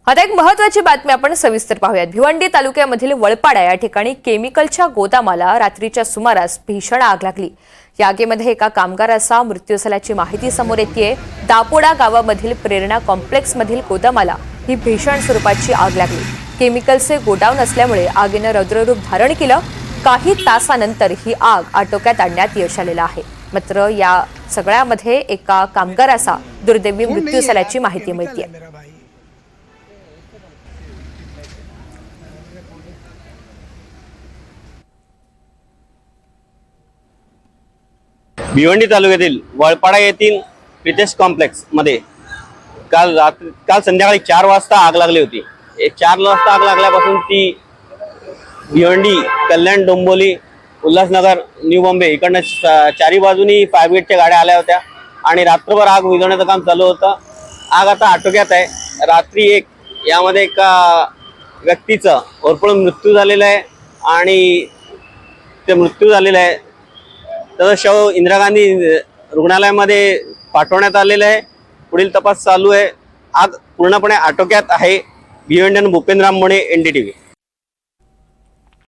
आता एक महत्त्वाची बातमी आपण सविस्तर पाहूयात। भिवंडी तालुक्यामधील वळपाडा या ठिकाणी केमिकलच्या गोदामाला रात्रीच्या सुमारास भीषण आग लागली। या आगीमध्ये एका कामगाराचा मृत्यू झाल्याची माहिती समोर येतेय। दापोडा गावामधील प्रेरणा कॉम्प्लेक्स मधील गोदामाला ही भीषण स्वरूपाची आग लागली। केमिकलचे गोडाऊन असल्यामुळे आगीने रौद्ररूप धारण केलं। काही तासानंतर ही आग आटोक्यात आणण्यात यश आलेलं आहे। मात्र या सगळ्यामध्ये एका कामगाराचा दुर्दैवी मृत्यू झाल्याची माहिती मिळते। भिवंडी तालुक्यातील वळपाडा येथील प्रितेश कॉम्प्लेक्स मध्ये काल संध्याकाळी 4 वाजता आग लागली होती। 4 वाजता आग लागल्यापासून ती भिवंडी, कल्याण, डोंबिवली, उल्हासनगर, न्यू बॉम्बे इकडनं चारी बाजूनी फायर ब्रिगेडच्या गाड्या आल्या होत्या आणि रात्रभर आग विझवण्याचं काम चालू होतं। आग आता आटोक्यात आहे। रात्री यामध्ये एका व्यक्तीचा होरपळून मृत्यू झालेला आहे आणि ते मृत्यू झालेला आहे। त्याचा शव इंदिरा गांधी रुग्णालयामध्ये पाठवण्यात आलेला आहे। पुढील तपास चालू आहे। आग पूर्णपणे आटोक्यात आहे। भिवंडी, भूपेंद्र आंबोणे, NDTV।